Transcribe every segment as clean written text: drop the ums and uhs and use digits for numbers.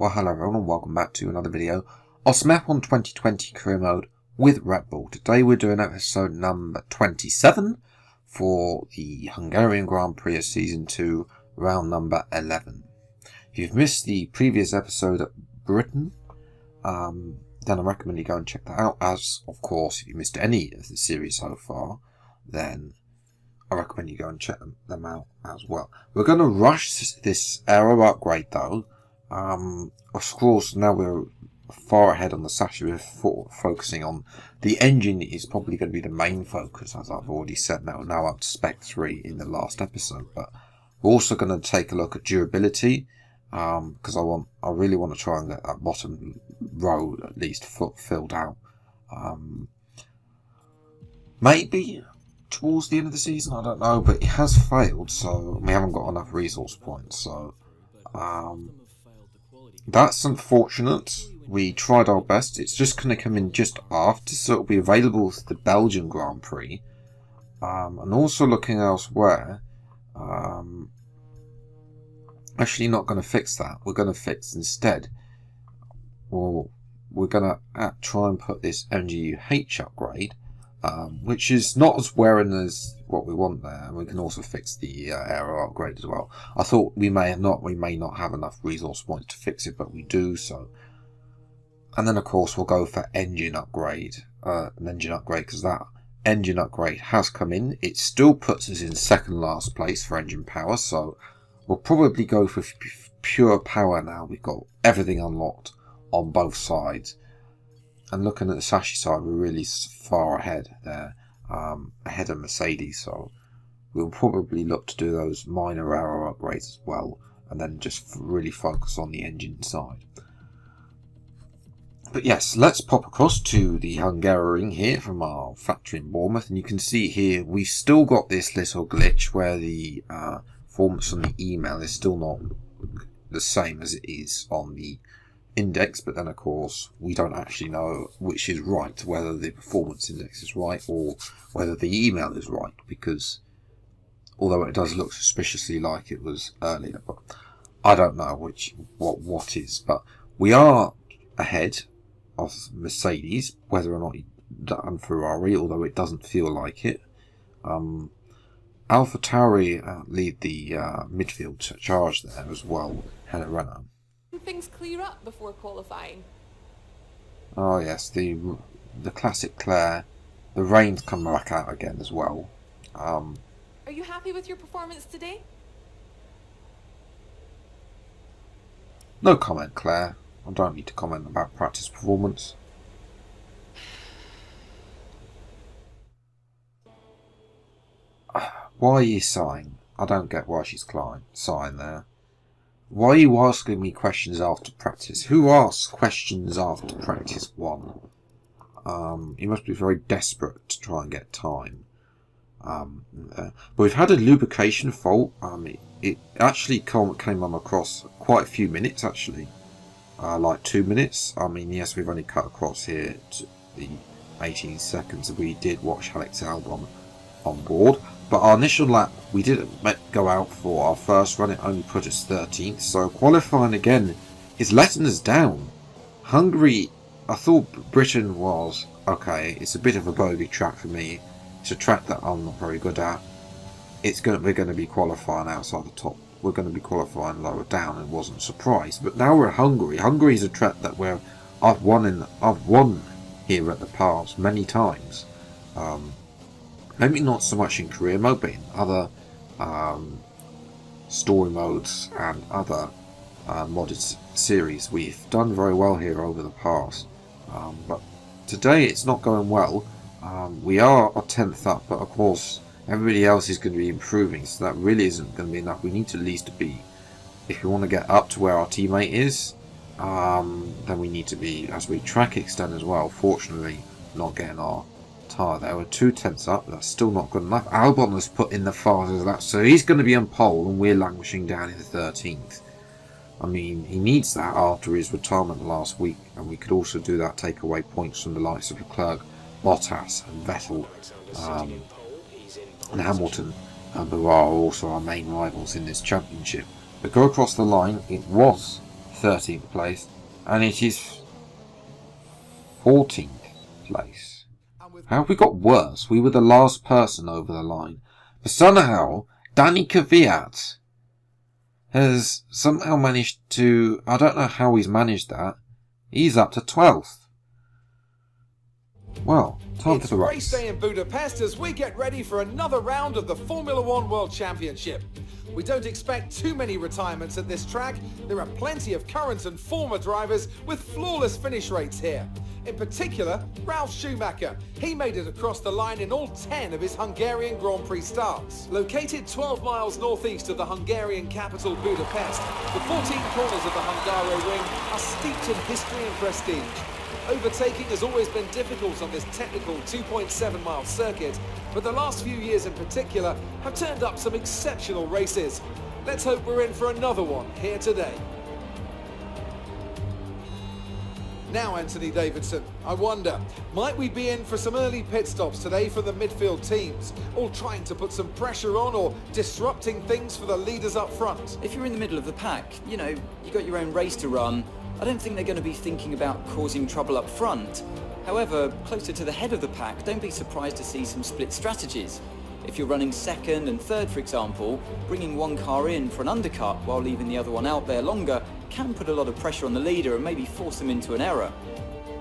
Well, hello everyone and welcome back to another video of some F1 2020 career mode with Red Bull. Today we're doing episode number 27 for the Hungarian Grand Prix of Season 2, round number 11. If you've missed the previous episode at Britain, then I recommend you go and check that out. As, of course, if you missed any of the series so far, then I recommend you go and check them out as well. We're going to rush this aero upgrade though. Of course, now we're far ahead on the chassis. We're focusing on the engine is probably going to be the main focus, as I've already said. Now up to Spec 3 in the last episode, but we're also going to take a look at durability, because I really want to try and get that bottom row at least filled out. Maybe towards the end of the season, I don't know, but it has failed, so we haven't got enough resource points. So that's unfortunate. We tried our best. It's just going to come in just after, so it'll be available for the Belgian Grand Prix. And also looking elsewhere, actually not going to fix that. We're going to fix instead, well, we're going to try and put this MGU-H upgrade, which is not as wearing as what we want there, and we can also fix the aero upgrade as well. I thought we may not have enough resource points to fix it, but we do. So, and then of course we'll go for engine upgrade, because that engine upgrade has come in. It still puts us in second last place for engine power, so we'll probably go for pure power now. We've got everything unlocked on both sides. And looking at the chassis side, we're really far ahead there, ahead of Mercedes. So we'll probably look to do those minor aero upgrades as well, and then just really focus on the engine side. But yes, let's pop across to the Hungarian here from our factory in Bournemouth, and you can see here we've still got this little glitch where the performance on the email is still not the same as it is on the index, but then of course we don't actually know which is right, whether the performance index is right or whether the email is right, because although it does look suspiciously like it was earlier, but I don't know what is. But we are ahead of Mercedes, whether or not and Ferrari, although it doesn't feel like it. AlphaTauri lead the midfield charge there as well, Hannah Renner. Things clear up before qualifying. Oh yes, the classic Claire. The rain's come back out again as well. Are you happy with your performance today? No comment, Claire. I don't need to comment about practice performance. Why are you sighing? I don't get why she's sighing there. Why are you asking me questions after practice? Who asks questions after practice 1? You must be very desperate to try and get time. But we've had a lubrication fault. It actually came on across quite a few minutes, actually. Like 2 minutes. I mean, yes, we've only cut across here to the 18 seconds. We did watch Alex Albon on board. But our initial lap, we didn't go out for our first run. It only put us 13th. So qualifying again is letting us down. Hungary, I thought Britain was okay. It's a bit of a bogey track for me. It's a track that I'm not very good at. We're going to be qualifying outside the top. We're going to be qualifying lower down. It wasn't a surprise. But now we're at Hungary. Hungary is a track that I've won here at the past many times. Maybe not so much in career mode, but in other story modes and other modded series. We've done very well here over the past. But today it's not going well. We are a 10th up, but of course everybody else is going to be improving, so that really isn't going to be enough. We need to at least be, if we want to get up to where our teammate is, then we need to be, as we track extend as well. Fortunately, not getting our tyre there. We're 2 tenths up, but that's still not good enough. Albon has put in the fastest lap, so he's going to be on pole, and we're languishing down in the 13th. I mean, he needs that after his retirement last week, and we could also do that, take away points from the likes of Leclerc, Bottas, and Vettel, and Hamilton, who are also our main rivals in this championship. But go across the line, it was 13th place, and it is 14th place. How have we got worse? We were the last person over the line. But somehow, Danny Kvyat has somehow managed to... I don't know how he's managed that. He's up to 12th. Well, time for the race. It's race day in Budapest as we get ready for another round of the Formula One World Championship. We don't expect too many retirements at this track. There are plenty of current and former drivers with flawless finish rates here. In particular, Ralf Schumacher. He made it across the line in all 10 of his Hungarian Grand Prix starts. Located 12 miles northeast of the Hungarian capital Budapest, the 14 corners of the Hungaro Ring are steeped in history and prestige. Overtaking has always been difficult on this technical 2.7 mile circuit, but the last few years in particular have turned up some exceptional races. Let's hope we're in for another one here today. Now, Anthony Davidson, I wonder, might we be in for some early pit stops today for the midfield teams, all trying to put some pressure on or disrupting things for the leaders up front? If you're in the middle of the pack, you know, you got your own race to run. I don't think they're going to be thinking about causing trouble up front. However, closer to the head of the pack, don't be surprised to see some split strategies. If you're running second and third, for example, bringing one car in for an undercut while leaving the other one out there longer can put a lot of pressure on the leader and maybe force them into an error.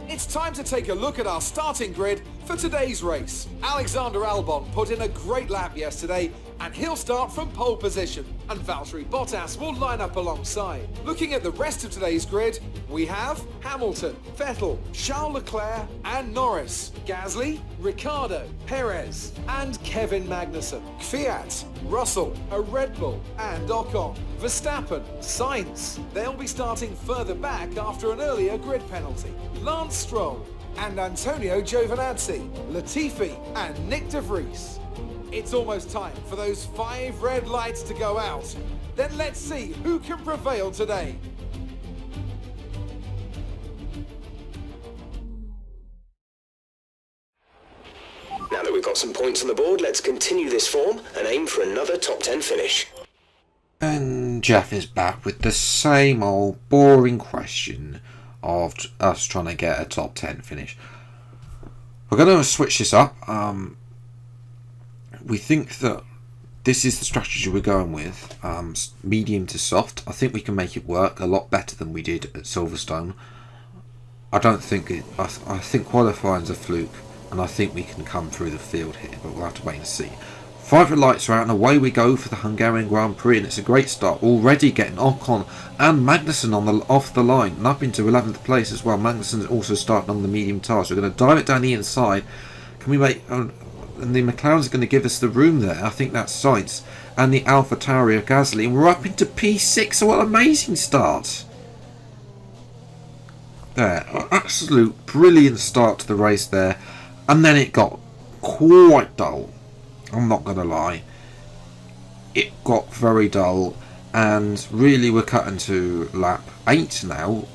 It's time to take a look at our starting grid for today's race. Alexander Albon put in a great lap yesterday and he'll start from pole position, and Valtteri Bottas will line up alongside. Looking at the rest of today's grid, we have Hamilton, Vettel, Charles Leclerc and Norris, Gasly, Ricciardo, Perez and Kevin Magnussen, Kvyat, Russell, a Red Bull and Ocon, Verstappen, Sainz. They'll be starting further back after an earlier grid penalty. Lance Stroll and Antonio Giovinazzi, Latifi and Nick de Vries. It's almost time for those 5 red lights to go out. Then let's see who can prevail today. Now that we've got some points on the board, let's continue this form and aim for another top 10 finish. And Jeff is back with the same old boring question of us trying to get a top 10 finish. We're going to switch this up. We think that this is the strategy we're going with, medium to soft. I think we can make it work a lot better than we did at Silverstone. I think qualifying's a fluke, and I think we can come through the field here, but we'll have to wait and see. 5 red lights are out and away we go for the Hungarian Grand Prix, and it's a great start. Already getting Ocon and Magnussen off the line and up into 11th place as well. Magnussen's also starting on the medium tyres. So we're going to dive it down the inside. Can we make... and the McLaren's going to give us the room there. I think that's Sainz and the AlphaTauri of Gasly, and we're up into P6. So what an amazing start there. Absolute brilliant start to the race there, and then it got quite dull. I'm not going to lie, it got very dull, and really we're cutting to lap 8 now.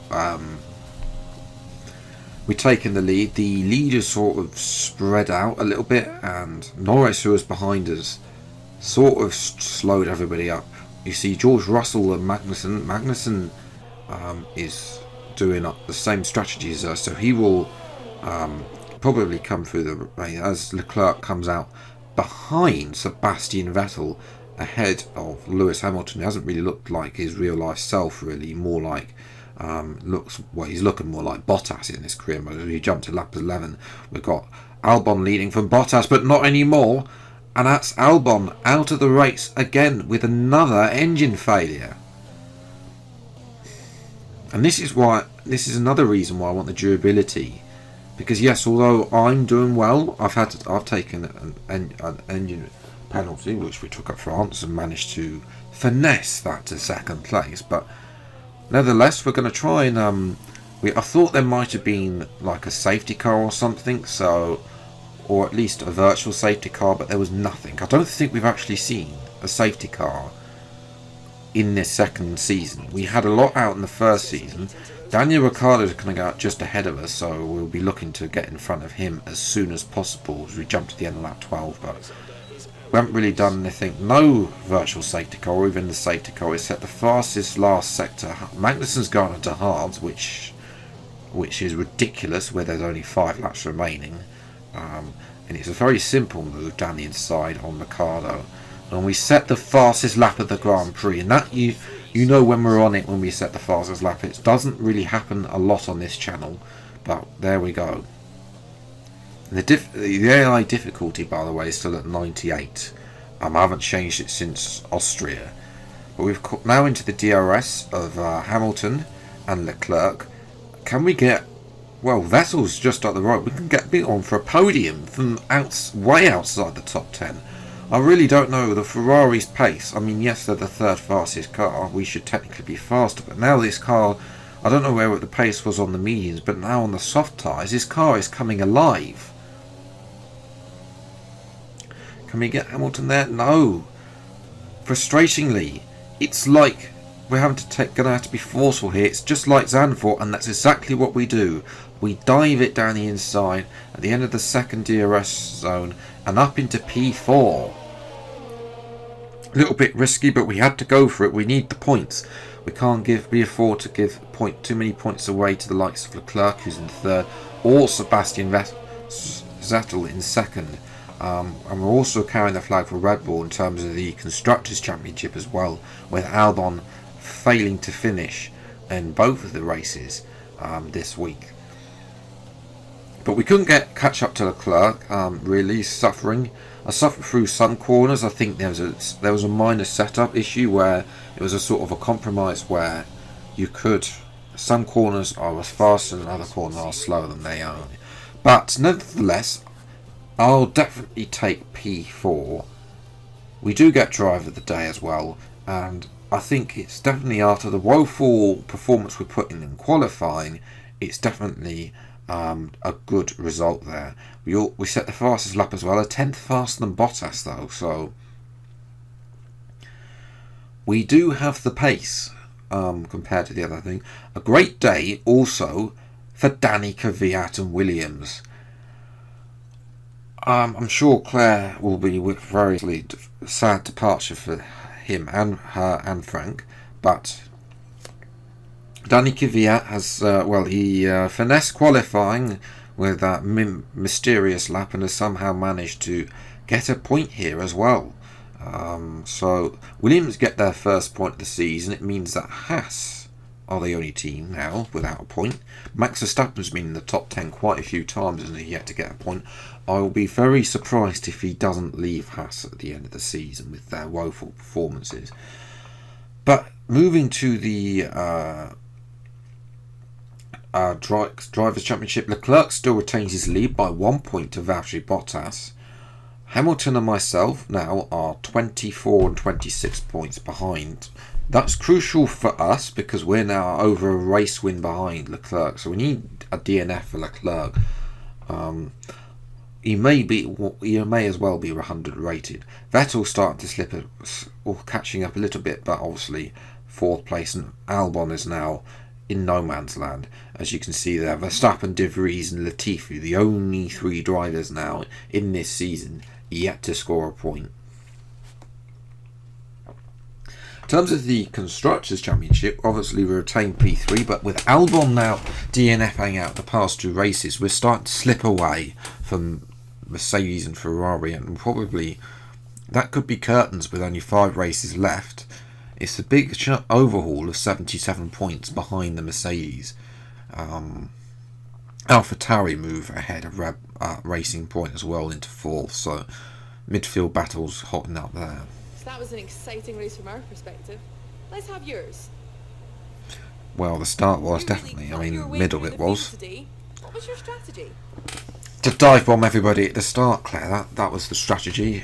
We're taking the lead. The leaders sort of spread out a little bit, and Norris, who was behind us, sort of slowed everybody up. You see George Russell and Magnussen. Magnussen is doing up the same strategy as us, so he will probably come through the race as Leclerc comes out behind Sebastian Vettel, ahead of Lewis Hamilton. He hasn't really looked like his real life self, really, more like he's looking more like Bottas in his career mode. We jumped to lap 11, we've got Albon leading from Bottas, but not anymore, and that's Albon out of the race again with another engine failure. And this is another reason why I want the durability, because yes, although I'm doing well, I've taken an engine penalty which we took at France and managed to finesse that to second place, but nevertheless we're going to try and I thought there might have been like a safety car or something, or at least a virtual safety car, but there was nothing. I don't think we've actually seen a safety car in this second season. We had a lot out in the first season. Daniel Ricciardo is coming out just ahead of us, so we'll be looking to get in front of him as soon as possible as we jump to the end of lap 12. But We haven't really done anything. No virtual safety car, or even the safety car. We set the fastest last sector. Magnussen's gone into hards, which is ridiculous, where there's only 5 laps remaining. And it's a very simple move down the inside on Mikado. And we set the fastest lap of the Grand Prix, and that you know when we're on it, when we set the fastest lap. It doesn't really happen a lot on this channel, but there we go. The AI difficulty, by the way, is still at 98. I haven't changed it since Austria. But we've now into the DRS of Hamilton and Leclerc. Can we get... Well, Vettel's just up the road. We can get beat on for a podium from way outside the top 10. I really don't know the Ferrari's pace. I mean, yes, they're the 3rd fastest car. We should technically be faster. But now this car... I don't know where the pace was on the mediums, but now on the soft tyres, this car is coming alive. Can we get Hamilton there? No. Frustratingly, it's like we're going to have to be forceful here. It's just like Zandvoort, and that's exactly what we do. We dive it down the inside at the end of the 2nd DRS zone and up into P4. A little bit risky, but we had to go for it. We need the points. We can't afford to give too many points away to the likes of Leclerc, who's in 3rd, or Sebastian Vettel in 2nd. And we're also carrying the flag for Red Bull in terms of the Constructors' Championship as well, with Albon failing to finish in both of the races this week. But we couldn't catch up to Leclerc, really suffering. I suffered through some corners. I think there was a minor setup issue where it was a sort of a compromise where you could... Some corners are faster and other corners are slower than they are. But nevertheless... I'll definitely take P4. We do get driver of the day as well, and I think it's definitely after the woeful performance we put in qualifying, it's definitely a good result there. We set the fastest lap as well, a 10th faster than Bottas though, so we do have the pace compared to the other thing. A great day also for Danny Kvyat and Williams. I'm sure Claire will be with very sad departure for him and her and Frank, but Danny Kvyat has he finessed qualifying with that mysterious lap and has somehow managed to get a point here as well. So Williams get their first point of the season. It means that Haas are the only team now without a point. Max Verstappen's been in the top 10 quite a few times and he yet to get a point. I will be very surprised if he doesn't leave Haas at the end of the season with their woeful performances. But moving to the Drivers' Championship, Leclerc still retains his lead by 1 point to Valtteri Bottas. Hamilton and myself now are 24 and 26 points behind. That's crucial for us because we're now over a race win behind Leclerc, so we need a DNF for Leclerc. He may as well be 100 rated. Vettel starting to slip or catching up a little bit, but obviously 4th place, and Albon is now in no man's land. As you can see there, Verstappen, De Vries and Latifi, the only 3 drivers now in this season yet to score a point. In terms of the Constructors' Championship, obviously we retain P3, but with Albon now DNFing out the past 2 races, we're starting to slip away from Mercedes and Ferrari, and probably that could be curtains with only 5 races left. It's a big overhaul of 77 points behind the Mercedes. AlphaTauri move ahead of Racing Point as well into 4th, so midfield battles hotting up there. So that was an exciting race from our perspective. Let's have yours. Well, the start was You definitely, really cut your way middle through it the was. field today. What was your strategy? To dive bomb everybody at the start, Claire, that was the strategy.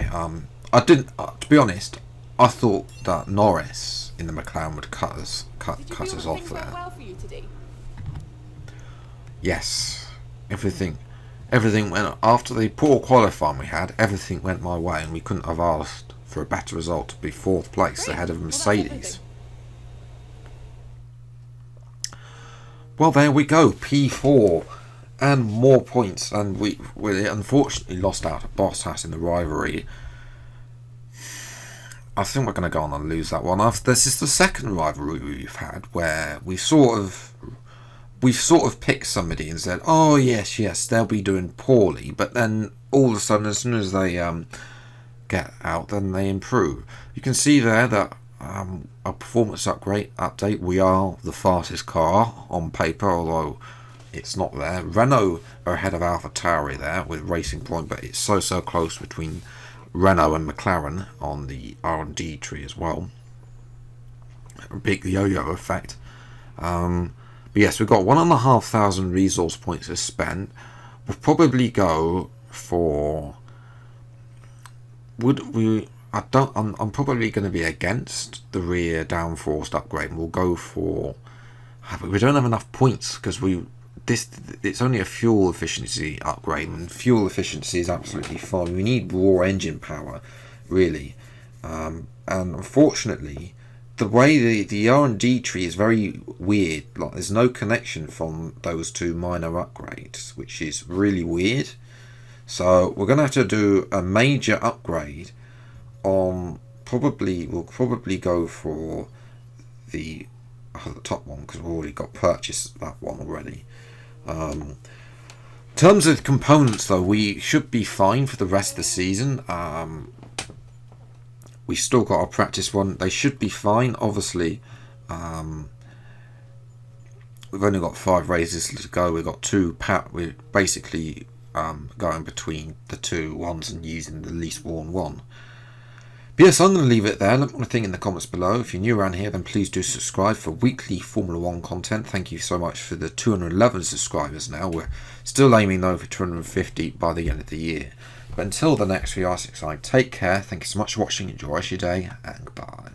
I didn't, to be honest, I thought that Norris in the McLaren would cut us Did you feel off that things there. went well for you today? Yes, everything went after the poor qualifying we had. Everything went my way, and we couldn't have asked for a better result to be 4th place Great. ahead of Well, that's Mercedes. Well, there we go, P4 and more points, and we unfortunately lost out to Bottas in the rivalry. I think we're going to go on and lose that one. This is the second rivalry we've had where we've sort of picked somebody and said, oh yes, they'll be doing poorly, but then all of a sudden, as soon as they get out, then they improve. You can see there that a performance update. We are the fastest car on paper, although it's not there. Renault are ahead of AlphaTauri there with Racing Point, but it's so close between Renault and McLaren on the R&D tree as well. A big yo-yo effect. But yes, we've got 1,500 resource points to spend. We'll probably go for... I'm probably going to be against the rear downforce upgrade, and we'll go for... We don't have enough points because it's only a fuel efficiency upgrade, and fuel efficiency is absolutely fine. We need raw engine power, really, and unfortunately, the way the R&D tree is very weird. Like, there's no connection from those two minor upgrades, which is really weird. So we're going to have to do a major upgrade on. We'll probably go for the top one because we've already got purchased that one already. In terms of components, though, we should be fine for the rest of the season. We still got our practice one. They should be fine. Obviously, we've only got 5 races to go. We've got 2 we're basically going between the 2 ones and using the least worn one. But yes, I'm going to leave it there. Let me know what you think in the comments below. If you're new around here, then please do subscribe for weekly Formula 1 content. Thank you so much for the 211 subscribers now. We're still aiming though for 250 by the end of the year. But until the next VR6, take care. Thank you so much for watching. Enjoy your day, and goodbye.